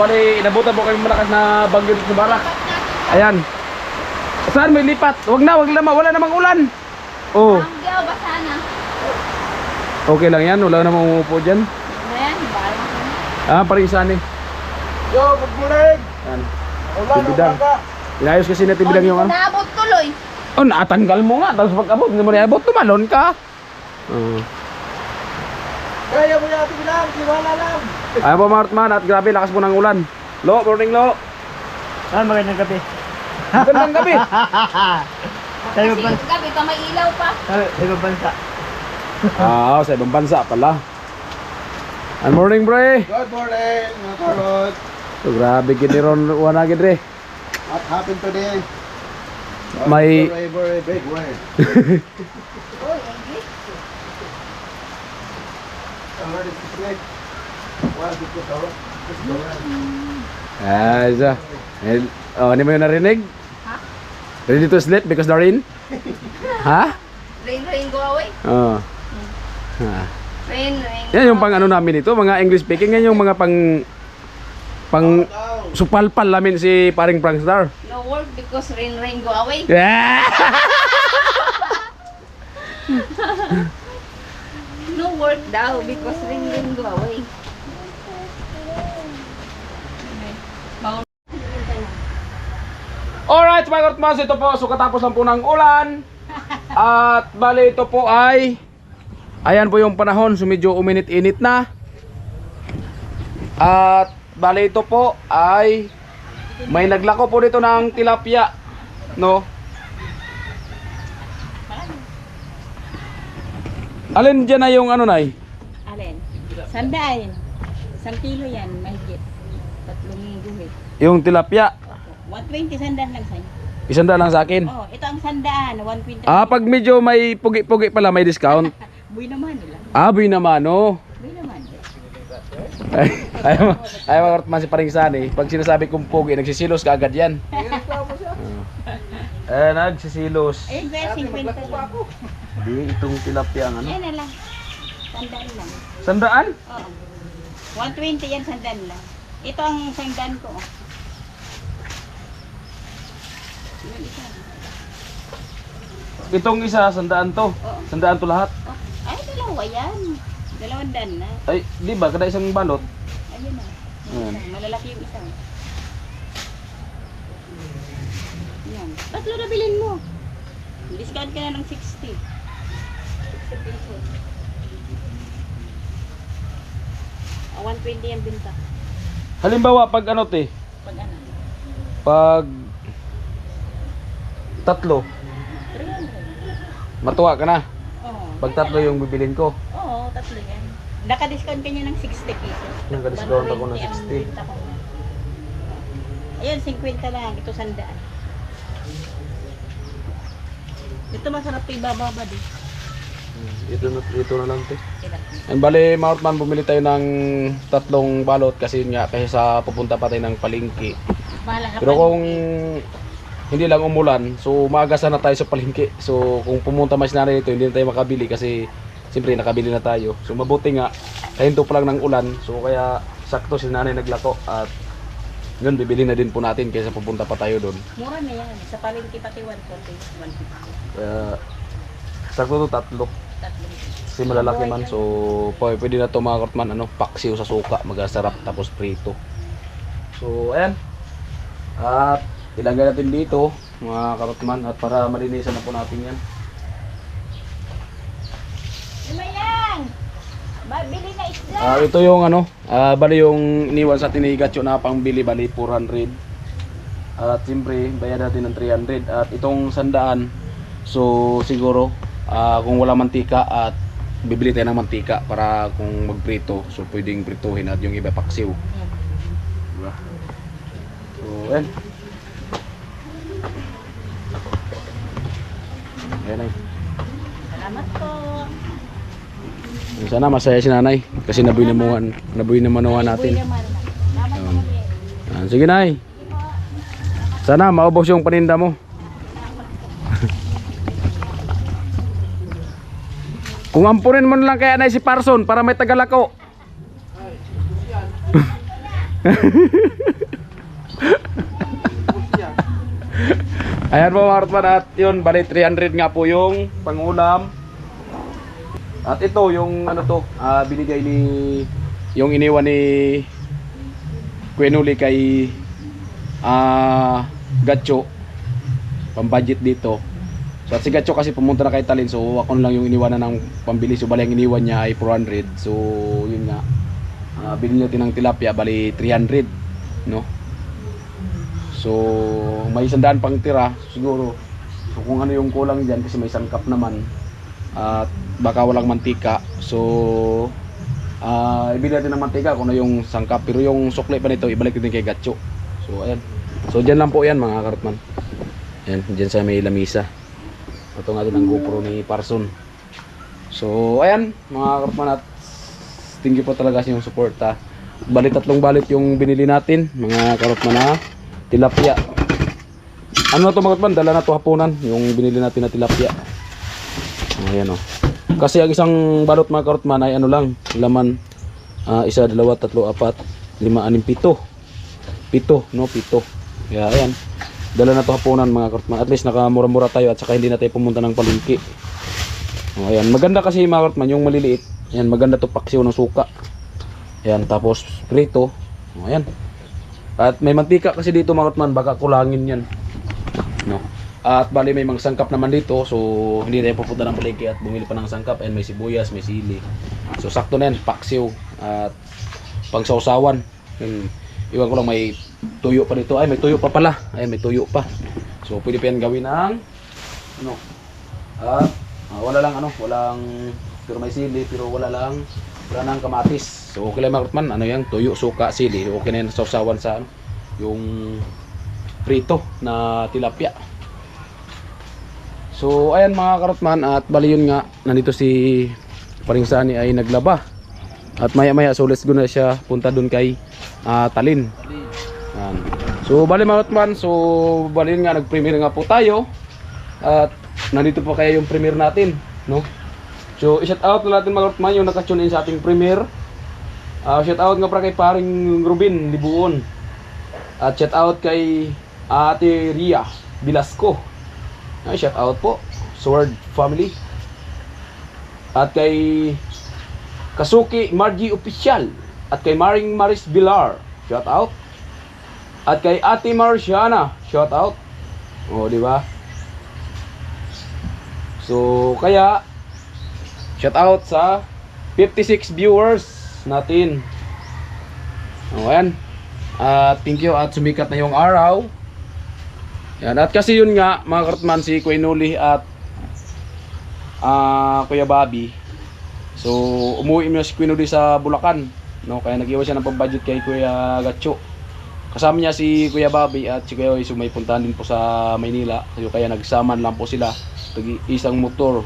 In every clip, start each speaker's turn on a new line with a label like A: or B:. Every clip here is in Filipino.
A: bali, inabutan po kami malakas na bagyo dito sa Barak. Ayan. Saan may lipat? Wag na, wala namang ulan. Oh.
B: Hanggaw ba sana?
A: Okay lang yan, wala namang umuupo dyan.
B: Ayan, balang.
A: Ah, paring saan eh.
C: Yo, good morning.
A: Yan.
C: Ulan ng
A: Tibidang.
C: baka.
A: Inayos kasi na tibidang yung ano.
B: Naabot tuloy.
A: Oh, natanggal mo nga. Tapos pag-abot, hindi mo naabot, tumalon ka.
C: Kaya mo yan, bilang, siwala lang.
A: Ayan po mga Artman, at grabe, lakas po ng ulan. Lo, morning Lo.
C: Saan magandang gabi?
A: Magandang gabi.
C: Tayo
B: Kasi
C: ba?
B: gabi pa may ilaw pa.
C: Tayo bansa.
A: Sa ibang bansa pala. Good morning, bre.
C: Good morning, mga karot.
A: So, grabe, kiniron wana gidre.
C: What happened today?
A: May-
C: Very big word.
B: Oh, English.
C: Where is the snake? Where did you go? Just go
A: Isa. Oh, hindi mo yun narinig?
B: Ha?
A: Ready to sleep because the rain? Ha?
B: Rain, go away.
A: Oo.
B: Rain.
A: Yan yung pang ano namin ito, mga English speaking. Yan yung mga pang supalpal namin si paring prankster.
B: No work because rain, go away.
A: Yeah!
B: No work daw because rain, go away.
A: Alright mga Kortmas, ito po, so katapos lang po ng ulan. At bali ito po ay, ayan po yung panahon, so medyo uminit-init na. At bali ito po ay, may naglako po dito ng tilapia, no? Alin dyan na yung ano nay?
D: Alin? Sandaan. 1 kilo yan, mahigit. 3 guhit.
A: Yung tilapia,
D: 120 sandaan lang sa'yo.
A: 100 lang sa akin.
D: Oh, ito ang sandaan, 120.
A: Ah, pag medyo may pugi-pugi pala may discount.
D: Buy naman nila.
A: Buy naman, no?
D: Buy naman.
A: Ay mga Kortman si paring Sani, pag sinasabi kong pugi, nagsisilos ka agad yan. Nagsisilos.
D: Ayun kaya 50 lang.
A: Di itong tilapia ang ano.
D: Yan na lang. Sandaan lang.
A: Sandaan?
D: Oo. 120 yan, sandaan lang. Ito ang sandaan ko. Oh. Yung isa.
A: Itong isa, sandaan to.
D: Oo.
A: Sandaan to lahat.
D: Oh. Ay, dalawa yan. 200 na.
A: Ay, di ba? Kada isang balot.
D: Ayun na.
A: Ayan.
D: Malalaki yung isa. Yan. Tatlo na bilhin mo. Discount ka na ng 60. 60 pesos. 120 yung binta.
A: Halimbawa, pag ano te,
D: Pag ano?
A: pag tatlo,
D: 300.
A: matuwa ka na.
D: Oo.
A: Pag tatlo yung bibilin ko.
D: Oo, tatlo yan. Naka-discount ka niya ng 60 pesos.
A: Naka-discount ako ng
D: 120 ang
A: 60.
D: binta ko. Ayun, 50 lang. Ito 100. Ito masarap ito ibababa din.
A: Ito na lang te. And bali, mga Kortman, bumili tayo ng 3 balot kasi nga, kasi sa pupunta pa tayo ng palengke.
D: Bahala ka
A: Pero
D: pa.
A: kung hindi lang umulan, so maaga sana tayo sa palengke. So kung pumunta mas na rin ito, hindi na tayo makabili kasi siyempre nakabili na tayo. So mabuti nga, kahinto pa lang ng ulan. So kaya sakto si nanay naglako at yun, bibili na din po natin kaysa pupunta pa tayo doon.
D: Mura na yan. Sa palengke pati 140, 150.
A: Kaya sakto to 3.
D: Tatlong.
A: Kasi malalaki man. So pwede na to mga Kortman, ano, paksiw sa suka, magasarap tapos prito. So ayan. At ilagay natin dito mga Kortman at para malinisan na po natin yan.
D: Lumayang! Bili na isda!
A: Ito yung ano, bali yung iniwan sa tinigatyo na pangbili, bali 400. At siyempre bayad natin ng 300. At itong 100, so siguro kung wala mantika at bibili tayo ng mantika para kung magprito, so pwedeng prituhin at yung iba paksiw. Diba? So ayan. Ayan ay.
D: Salamat po!
A: Sana masaya si nanay kasi nabuy naman natin.
D: Buhay naman. Salamat po kami.
A: Sige nay. Sana maubos yung paninda mo. Kung ampunin mo na lang kaya nay si Parson para may tagalako. Ayan po mga karotman, at yun, bali 300 nga po yung pangulam. At ito yung ano to, binigay ni, yung iniwan ni Kuenuli kay Gatcho, pambudget dito. So at si Gatcho kasi pumunta na kay Talin, so ako lang yung iniwanan ng pambili. So bali ang iniwan niya ay 400. So yun nga, bilhin natin ng tilapia, bali 300, no? So may 100 pang tira siguro. So kung ano yung kulang dyan, kasi may sangkap naman at baka walang mantika, so ibili natin ng mantika kung ano yung sangkap. Pero yung sukli pa nito, ibalik din kay Gatcho. So ayan, so dyan lang po yan mga karotman. Ayan, dyan sa may lamisa. Ito nga din ang GoPro ni Parson. So ayan mga karotman, at thank you po talaga sa yung suporta. Bali 3 balit yung binili natin mga karotman na tilapia. Ano na to mga karotman, dala na to hapunan yung binili natin na tilapia. Ayan o. Kasi ang isang balot mga karotman ay ano lang, laman 1, 2, 3, 4, 5, 6, 7, 7, no, 7. Kaya ayan, dala na to hapunan mga karotman. At least nakamura-mura tayo, at saka hindi na tayo pumunta ng palengke. Ayan, maganda kasi mga karotman yung maliliit. Ayan, maganda to paksiw ng suka. Ayan, tapos prito. Ayan. At may mantika kasi dito mga karotman, baka kulangin yan, no. At bali may mga sangkap naman dito, so hindi tayo pupunta ng palengke at bumili pa ng sangkap. And may sibuyas, may sili. So sakto na yan, paksiw at pangsawsawan. Iwan ko lang may tuyo pa dito. Ay, may tuyo pa pala. Ay, may tuyo pa. So pwede pa yan gawin ng ano. At wala lang ano, walang, pero may sili, pero wala nang kamatis. So okay lang mga karotman, ano yan, tuyo, suka, sili. Okay na yan sawsawan sa ano, yung prito na tilapia. So ayan mga karotman, at bali yun nga, nandito si Paring Sani ay naglaba. At maya maya, so let's go na siya punta dun kay Talin. Ayan. So bali mga karotman, so bali yun nga, nag-premiere nga po tayo. At nandito po kaya yung premiere natin, no? So i-shout out na natin mga karotman yung naka-tune in sa ating premiere. Shout out nga para kay Paring Rubin Libuon. At shout out kay Ate Ria Velasco. Shout out po, Sword Family. At kay Kasuki Margie Official. At kay Maring Maris Bilar, shout out. At kay Ate Marciana, shout out. O, di ba? So, kaya shout out sa 56 viewers natin. O, ayan. Thank you, at sumikat na yung araw. Yan. At kasi yun nga mga karotman, si Kuenuli at Kuya Bobby, so umuwi mo si Kuenuli sa Bulacan, no? Kaya nag-iwan siya ng pambudget kay Kuya Gatcho. Kasama niya si Kuya Bobby at si Kuya Oy, so may puntahan din po sa Maynila. So kaya nagsaman lang po sila, isang motor.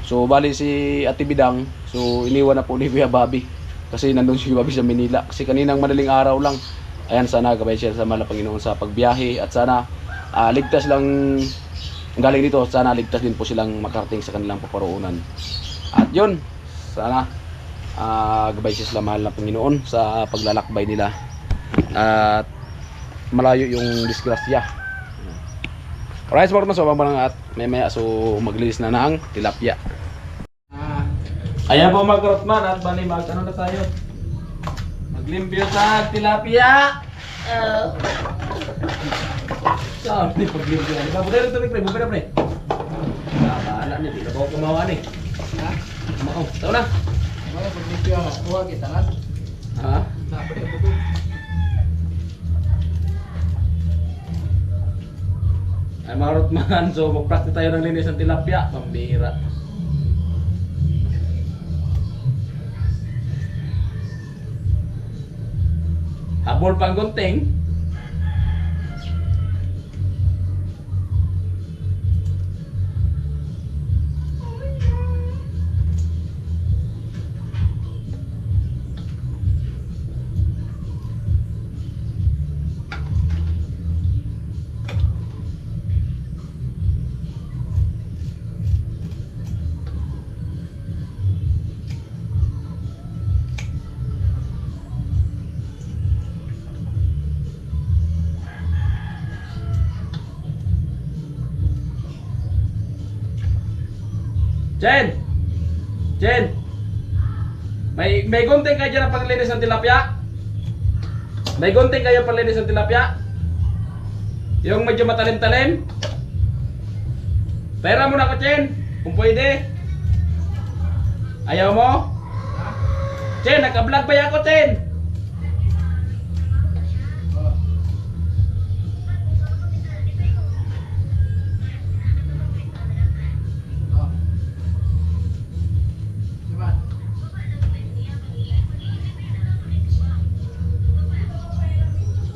A: So bali si Ate Bidang, so iniwan na po ni Kuya Bobby kasi nandun si Kuya Bobby sa Maynila. Kasi kaninang madaling araw lang. Ayan, sana gabay siya sa mahal na Panginoon sa pagbiyahe, at sana ligtas lang galing dito, sana ligtas din po silang makarating sa kanilang paparoonan. At yun, sana gabay siya sa mahal na Panginoon sa paglalakbay nila at malayo yung disgrasya. Alright, support mo sa bang at maya so maglilis na ng tilapia. Ayan po mga karotman, at bali ano na tayo, maglimpyo sa tilapia. Saan? Hindi, pag-limpyo na. Bubay na tubig, pre. Bubay na, pre. Bahala niya. Di na ba ako kumawa ni? Ha? Kumawa. Tao na.
C: Ano, pag-limpyo ang huwag itangan?
A: Ha?
C: Dapat yung bubay.
A: Ay mga karotman, so mag-practice tayo ng linis ng tilapia. Pambira. Habol pang gunting. Jen! Jen! May gunting kayo dyan ang paglinis ng tilapia? May gunting kayo paglinis ng tilapia? Yung medyo matalim-talim? Pera mo na ko, Chen. Kung pwede. Ayaw mo? Chen, naka-vlog ba ako, Chen?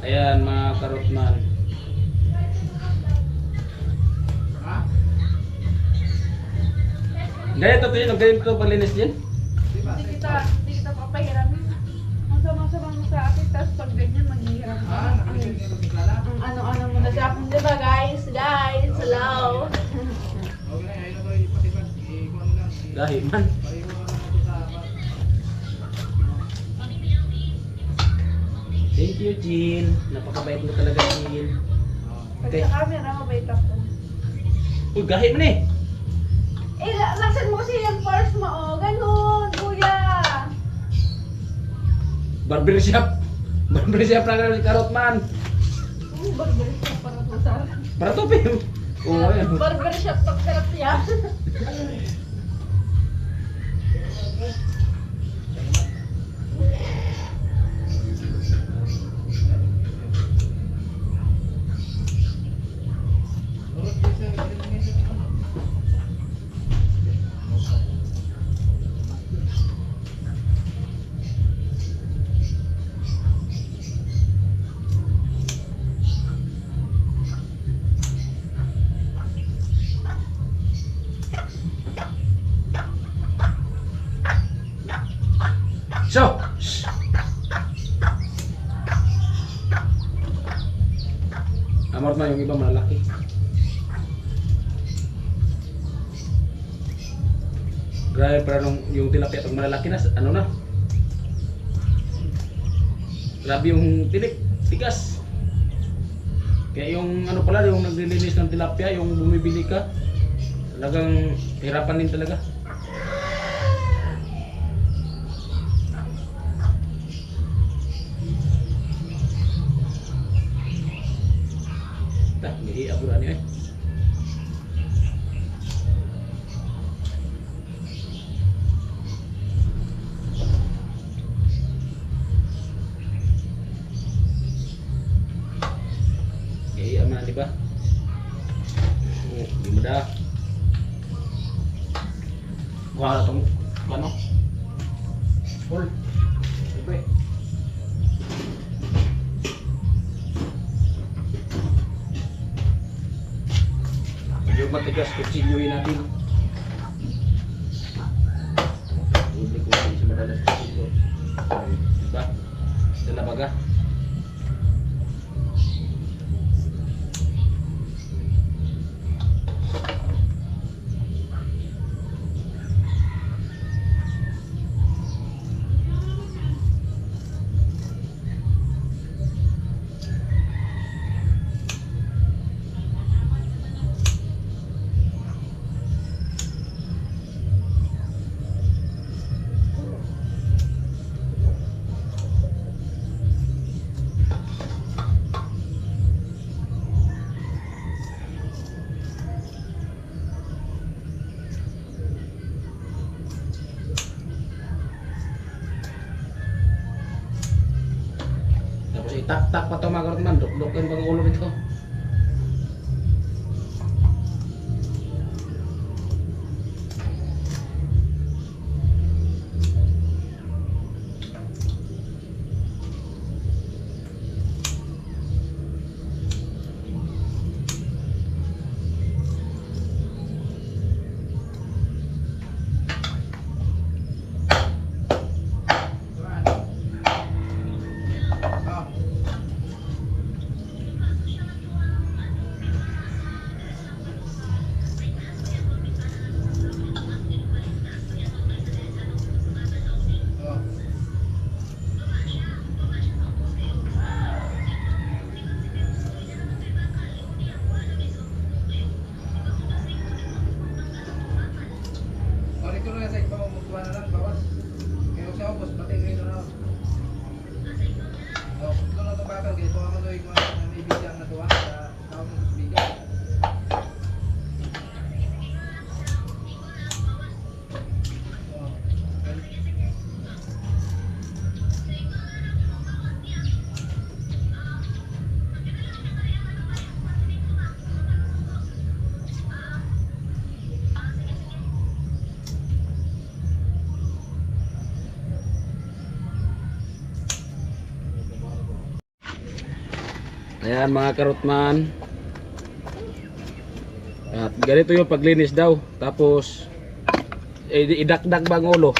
A: Ayan, mga karotman. Ganito to yun, ganito to paglinis din.
B: Hindi kita papahiramin. Ang sama-sama mo sa akin, tapos pag ganyan, maghihiram ka. Ang ano-ano mo na sa akin, di ba guys? Guys, hello!
A: Gahi man. Thank you, Jean. Napakabait mo talaga, Jean.
B: Pag sa camera, mabait ako.
A: Uy, gahi man eh.
B: Eh, laksan mo kasi yung purse mo, oh. Ganun, kuya.
A: Barbershop. Barbershop na si karotman.
B: Barbershop para to sa...
A: Para to, Pim. Oo, ayan.
B: Barbershop pagkarap yan.
A: So, shh. Amort na yung iba malalaki. Grabe para nung yung tilapia pag malalaki na, ano na? Grabe yung tinik, tigas. Kaya yung ano pala, yung naglilinis ng tilapia, yung bumibili ka, talagang hirapan din talaga. Hindi aburan niya eh. Okay, aman di ba? Oh, di mudah. Wala tong ano? Full. Siyempre. Yung matigas, kutsilyuhin natin. Hindi ko hindi siya madalas dito. Diba? Dala baga. Tapos itak-tak pa ito mga karotman, duk-dukin pang ulo nito. Ayan mga karotman. At ganito yung paglinis daw. Tapos idakdak bang ulo.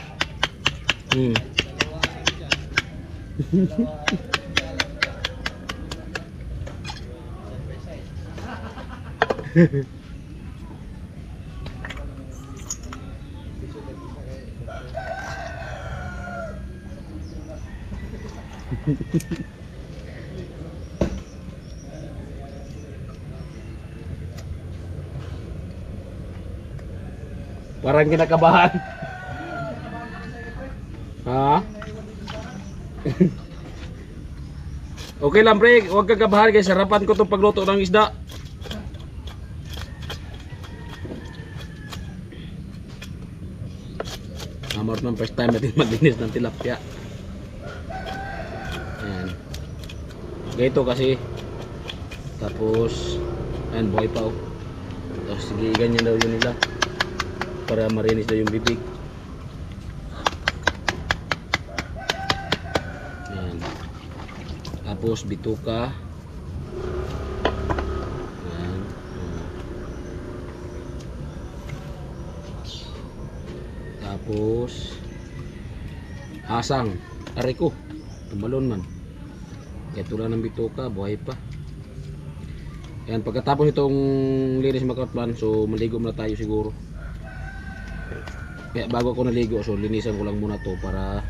A: Parang kinakabahan. Ha? Okay lang pre, huwag kang kabahan guys. Sarapan ko itong pagluto ng isda. Amor ng first time natin maglinis ng tilapia. Ayan. Ganito kasi. Tapos, ayan, buhay pa oh. Tapos sige, ganyan daw yun nila. Para marinis daw yung bibig. Ayan. Tapos bituka. Ayan. Tapos asang. Aray ko. Tumalon man. Kaya tula ng bituka. Buhay pa. Ayan. Pagkatapos itong linis makatlan. So maligo muna tayo siguro. Kaya bago ako naligo, so linisan ko lang muna to para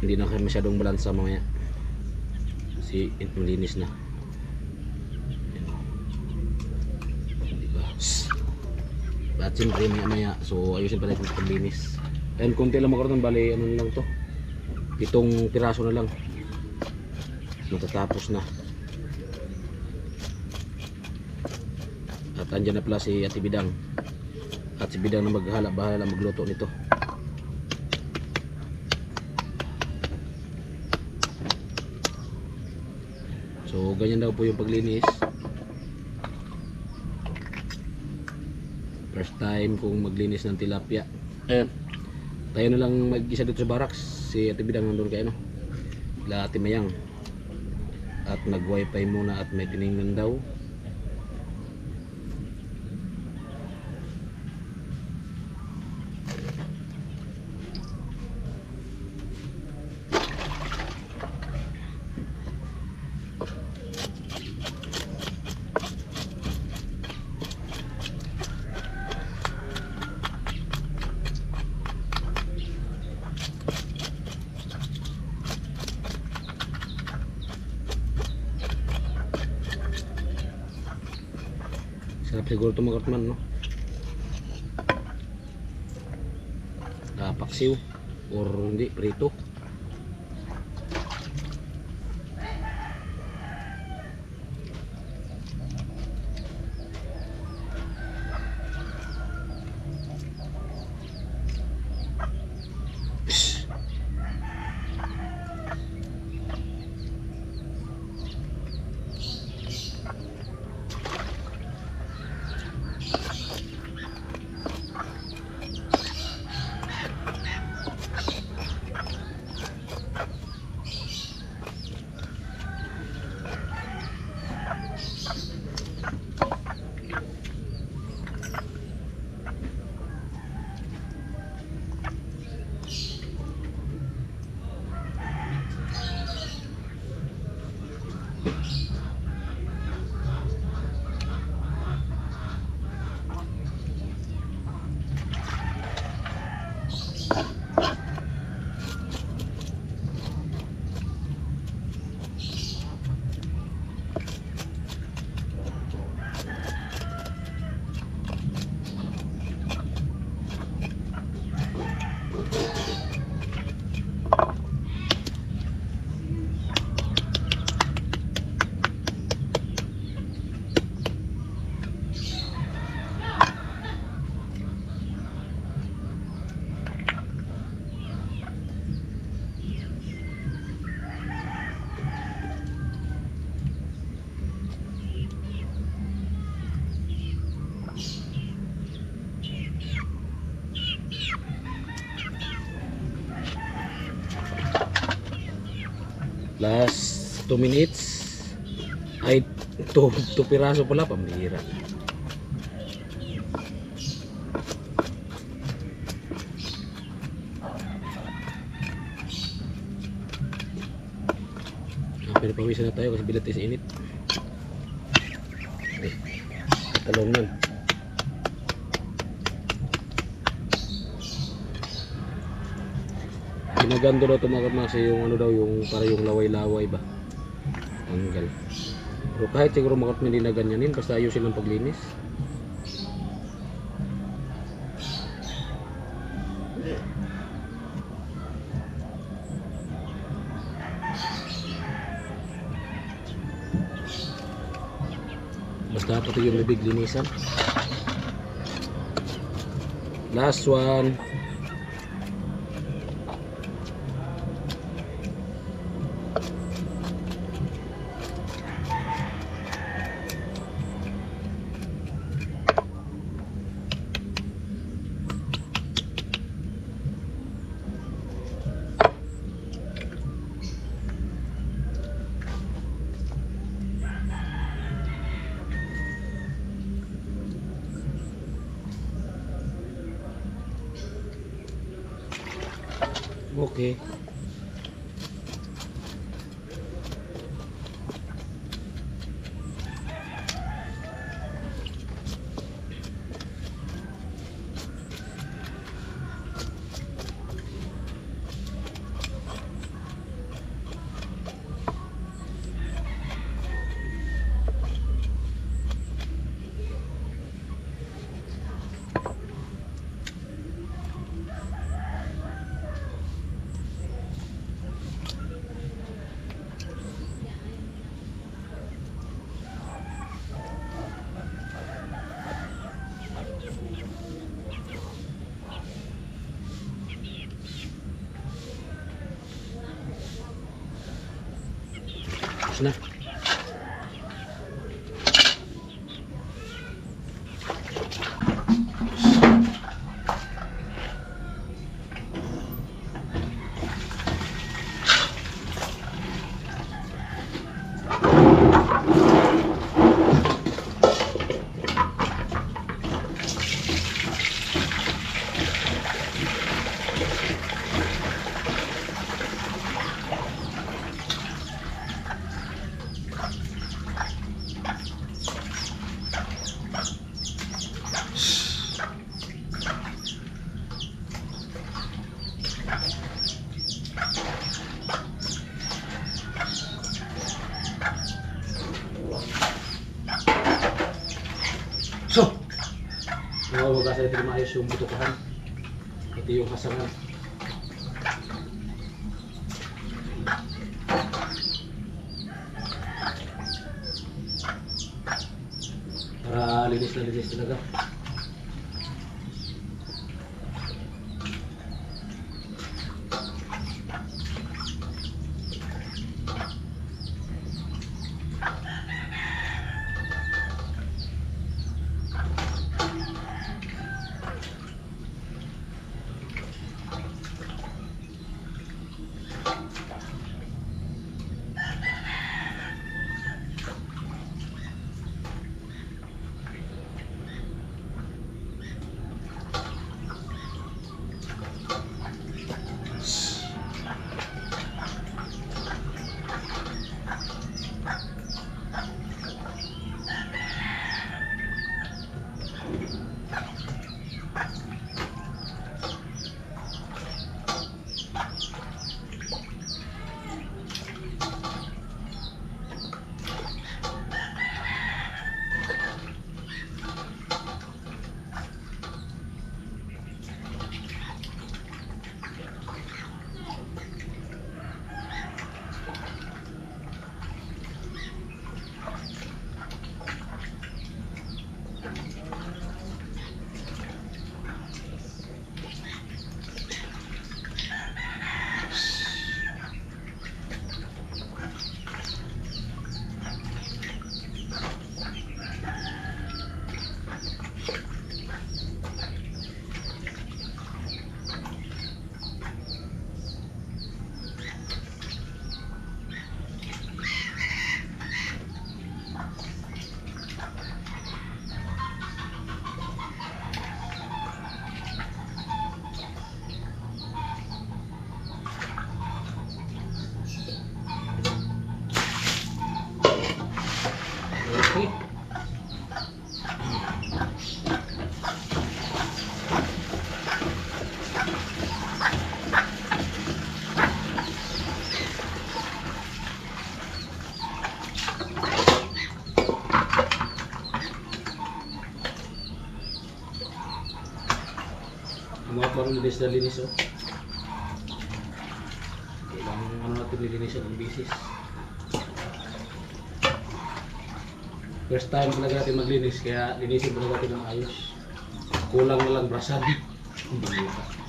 A: hindi na masyadong balansa mamaya. Kasi malinis na. Diba? At siyempre maya, so ayusin pala itong paglinis. And konti lang makaroon, bali ano lang to. 7 piraso na lang. Matatapos na. At andyan na pala si Ate Bidang. At si Bidang na maghala-bahala magluto nito. So ganyan daw po yung paglinis. First time kong maglinis ng tilapia. Tayo na lang mag-isa dito sa barracks. Si Ate Bidang nandun kayo no. La Ate Mayang. At nag-wifi muna at may tiningnan daw. Sarap siguro ito mga kartman, no? Paksiw or hindi, prito. Last 2 minutes. Ay, to piraso pala, pambihira. Pero pawisan na tayo kasi bilat is init. Talong yan. Ginagando daw tumakamasa yung ano daw, yung para yung laway-laway ba. Tanggal. Pero kahit siguro makot hindi na ganyanin, basta ayusin ang paglinis. Basta pati yung bibig linisan. Last one. Okay. Tapos na. So, nawawagas ay maayos yung butukahan. Ito yung kasangan. Para linis na linis talaga. Okay. Mga parang linis na linis oh. Kailangan ano natin nilinis ng bisis. First time talaga natin maglinis kaya linisin talaga natin ng ayos. Kulang na lang brasan. Hindi pa.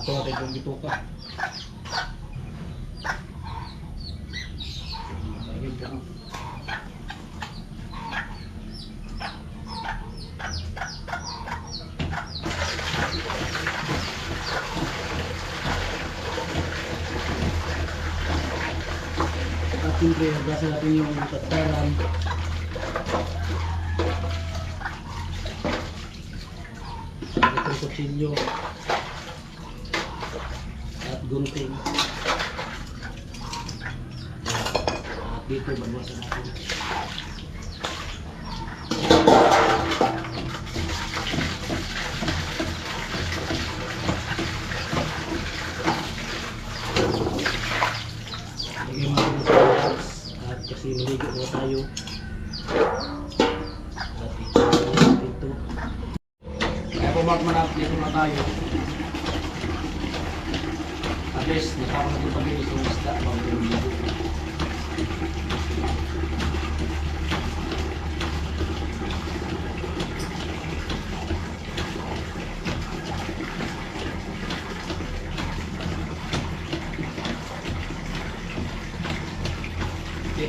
A: Ito natin kung bituka. Ayun ka. At siyempre, nabasa natin yung tataran. Itong kutsilyo. At gunting. At dito, babawasan natin. Lagyan natin sa box. At kasi maligo na tayo. At ito. Kaya pumark man natin dito na tayo. At least, nakakaroon natin pag-inis ng isda bago yung ligo. Okay.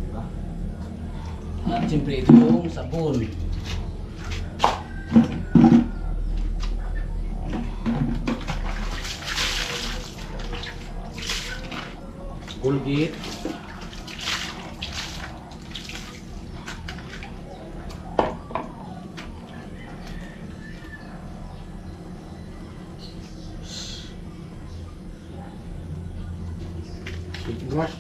A: Diba? At siyempre ito yung sabon. Colgate. Toothbrush.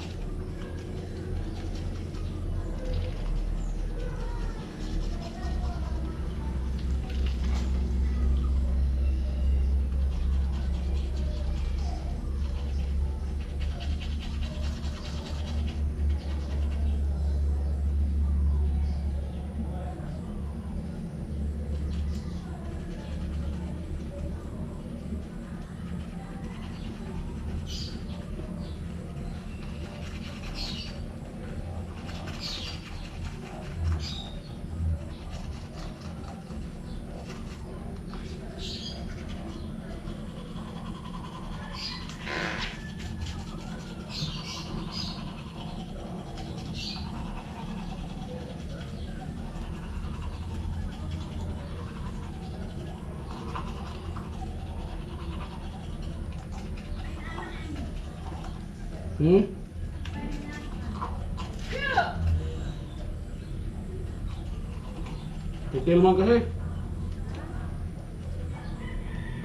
A: Okay naman kasi.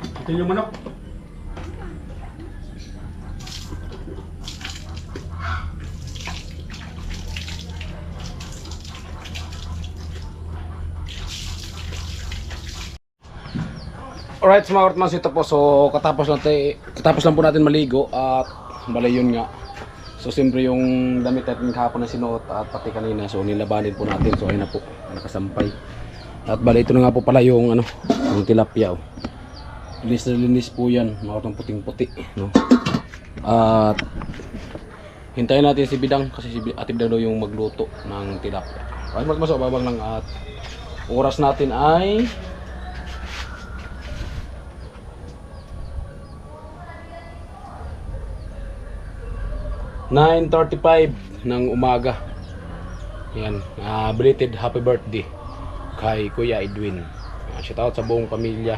A: Ito yung manok. Alright, mga Ortmans, ito po. So katapos lang po natin maligo at balay yun nga. So siyempre yung damit natin kahapon na sinuot at pati kanina, so nilabanin po natin. So ayun na po, nakasampay. At bali ito na nga po pala yung ano, yung tilapia oh. Linis na linis po yan, mga puting-puti, no? At hintayin natin si Bidang kasi si Ate Bidang daw yung magluto ng tilapia. Ay, magmasok babang lang at oras natin ay 9:35 ng umaga. Yan, belated happy birthday kay Kuya Edwin. Shout out sa buong pamilya,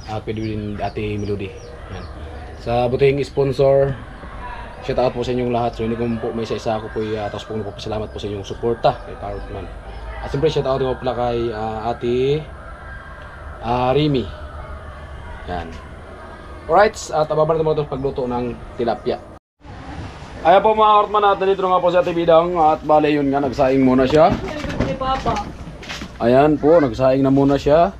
A: Kuya Edwin, Ate Melody. Yan. Sa butihing sponsor, shout out po sa inyong lahat. So hindi ko po may isa-isa ako po tapos po nagpapasalamat po sa inyong suporta kay Carrotman. At siyempre shout out ko pala kay Ate Remy. Yan. Alright, at ababa na ito pagluto ng tilapia. Ayan po mga Carrotman, at nandito nga po si Ate Bidang. At bale yun nga, nagsaing muna siya.
B: Ni Papa.
A: Ayan po, nagsaing na muna siya.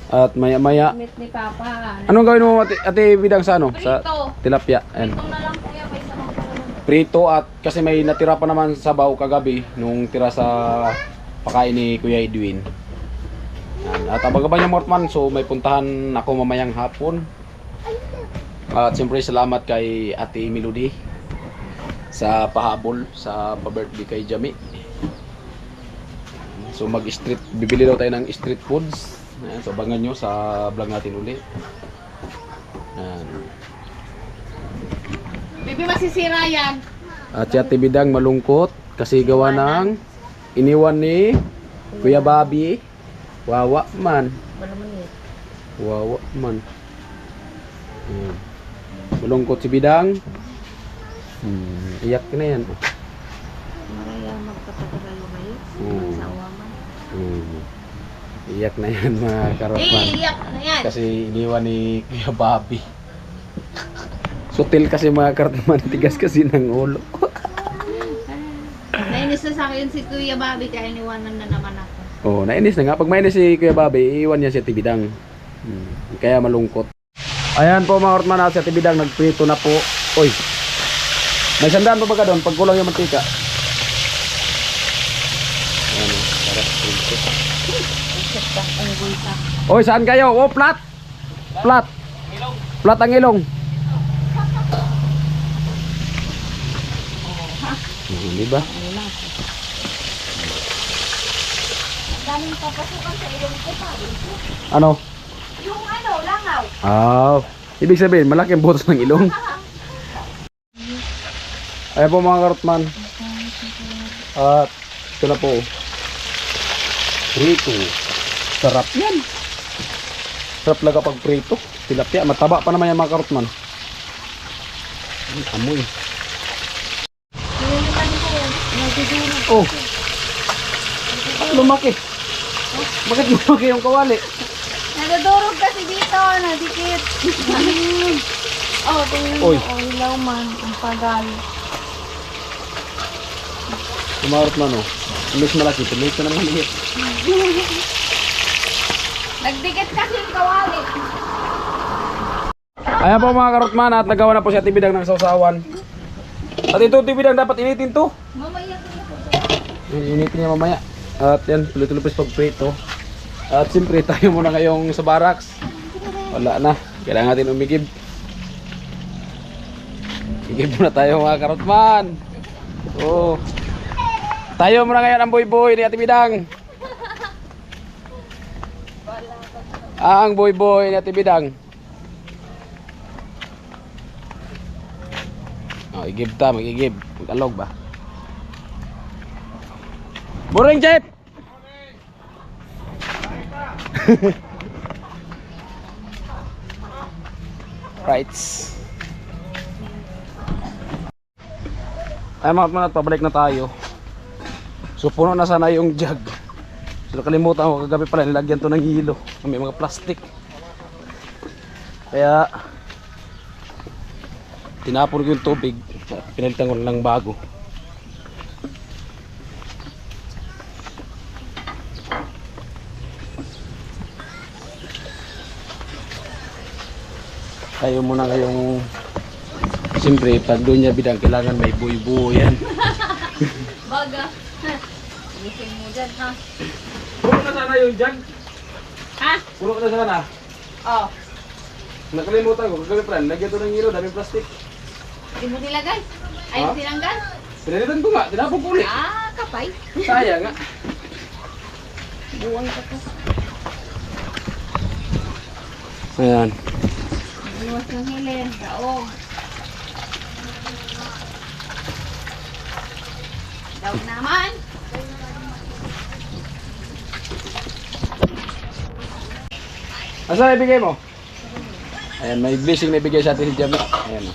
A: At maya maya.
B: Meet ni Papa.
A: Anong gawin mo Ate Bidang sa ano? Sa
B: Prito.
A: tilapia. Ayan.
B: Itong na lang kuya, may isa pang
A: Prito, at kasi may natira pa naman sa baw kagabi nung tira sa pakain ni Kuya Edwin. Yan. At abang-abang niya Mortman, so may puntahan ako mamayang hapon. At siyempre salamat kay Ate Melody sa pahabol sa pa-birthday kay Jami. So mag-street, bibili daw tayo ng street foods. Ayan, so abangan nyo sa vlog natin uli. Ayan.
B: Bibi, masisira yan.
A: At si Ate Bidang malungkot kasi gawa ng iniwan ni Kuya Bobby. Wawa man. Wawa man. Ayan. Malungkot si Bidang. Iyak na yan.
B: Maraya magpatagalo kayo. Sa awaman.
A: Iyak na yan mga Carrotman.
B: Iyak na yan.
A: Kasi iniwan ni Kuya Bobby. Sutil kasi mga Carrotman. Tigas kasi ng ulo.
B: Nainis na sa akin si Kuya Bobby kaya iniwanan na naman ako.
A: Oh, nainis na nga. Pag mainis si Kuya Bobby, iwan niya si Ate Bidang. Kaya malungkot. Ayan po mga Carrotman, si Ate Bidang nagprito na po. Oy. May sandaan pa ba ka doon? Pag kulang yung mantika. Ayan o. Sarap prito. Oy, saan kayo? Oh, plat! Plat! Plat ang ilong. Diba?
B: Daming papasukan sa ilong ko pa.
A: Ano?
B: Yung ano, langaw.
A: Ibig sabihin, malaki ang butas ng ilong. Ayan po mga Carrotman. At ito na po. Prito. Sarap yan. Sarap laga pag prito. Tilapia. Mataba pa naman yan mga Carrotman. Amoy. Oh. Bakit lumaki? Bakit lumaki yung kawali?
B: Nadadurog kasi dito, nadikit. Oh, tingnan mo.
A: Oy.
B: Oh, hilaw man. Ang pagal.
A: Kumarot man oh. Imbes malaki, tuloy ito naman maliit.
B: Nagdikit kasi yung kawali.
A: Ayan po mga Carrotman, at nagawa na po si Ate Bidang ng sausawan. At ito Ate Bidang, dapat initin to.
B: Mamaya ko na po.
A: Initin niya mamaya. At yan, tuloy-tuloy pa pagprito. At siyempre tayo muna ngayong sa barracks. Wala na, kailangan natin umigib. Igib muna tayo mga Carrotman. Oh. Tayo muna ngayon ang boy-boy ni Ate Bidang. Ang boy-boy ni Ate Bidang. Oh, igib ta, mag-igib. Mag-alog ba? Morning, Jeff! Right. Ay mga Carrotman, pabalik na tayo. So puno na sana yung jug. So nakalimutan ko kagabi pala nilagyan to ng hilo. May mga plastic. Kaya tinapon ko yung tubig. Pinalitan ko lang bago. Tayo muna ngayong siyempre pag doon niya Bidang kailangan may buy-buy yan.
B: Baga. Gising mo dyan, ha?
A: Puno na sana yung jug.
B: Ha?
A: Puno na sana.
B: Oh.
A: Nakalimutan ko kagabi pala lagyan to ng hilo, daming plastic.
B: Hindi mo nilagay? Ay,
A: Ha?
B: tinanggal?
A: Pinalitan ko nga, tinapon ko ulit.
B: Ah, kapay.
A: Sayang nga.
D: Buwan ka pa.
A: Ayan.
D: Luwas ng hilin. Daog. Daog naman.
A: Asa ibigay mo? Ayan, may blessing na ibigay sa atin si Jamie. Ayan.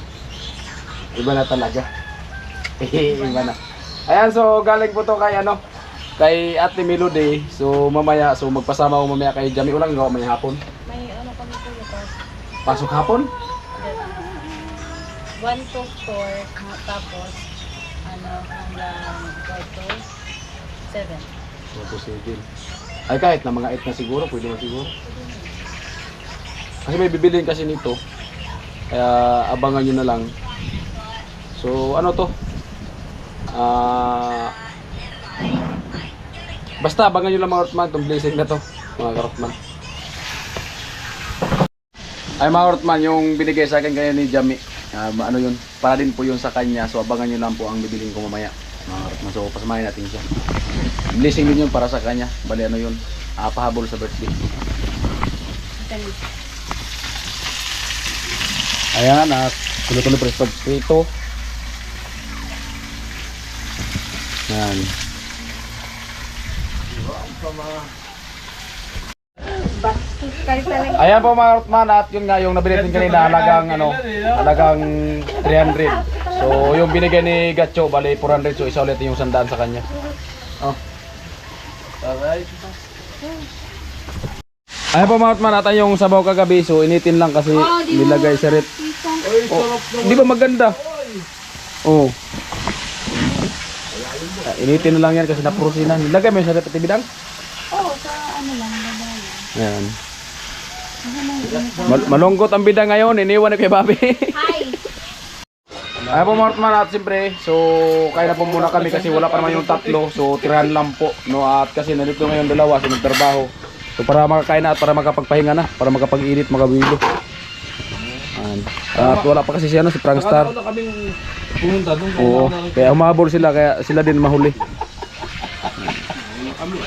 A: Iba na talaga. Iba na. Ayan, so galing po to kay ano, kay Ate Melody. So mamaya, so magpasama ko mamaya kay Jamie. Ulang gawa may hapon.
D: May ano kami po yung
A: Pasok hapon?
D: 1 to 4. Tapos, ano, hanggang 4 to 7.
A: So to 7. Ay kahit na mga 8 na siguro, pwede na siguro. Kasi may bibilin kasi nito. Kaya abangan nyo na lang. So ano to? Basta abangan nyo lang mga Rotman, itong blessing na to, mga Rotman. Ay mga Rotman, yung binigay sa akin kayo ni Jamie, ano yun, para din po yun sa kanya. So abangan nyo lang po ang bibilin ko mamaya, mga Rotman. So pasamahin natin siya. Blessing din yun para sa kanya. Bali ano yun, pahabol sa birthday. Ayan, tuloy-tuloy prito. Yan. Ayan po mga Rotman, at yun nga yung nabili din kanina, halagang 300. So yung binigay ni Gacho, bali 400, so isa ulit yung 100 sa kanya. Oh. Alright. Ayan po mga Rotman, at yung sabaw kagabi, so initin lang kasi nilagay sa rep. Oh, di ba maganda? Oh. Initin na lang yan kasi naprosinan. Nilagay mo yung sa rep, Bidang?
D: Oo, sa ano lang, babae.
A: Ayan. Malungkot ang bida ngayon, iniwan na kay Bobby.
D: Hi!
A: Ay po mga Rotman, at siyempre, so kaya na po muna kami kasi wala pa naman yung tatlo. So tirahan lang po, no, at kasi nandito ngayon dalawa, so nagtrabaho. So para makakain na at para makapagpahinga na, para makapag-init, makabilo. At wala pa kasi si Prangstar.
C: Wala kaming pumunta doon.
A: Oo, kaya humabol sila, kaya sila din mahuli.
C: Kami.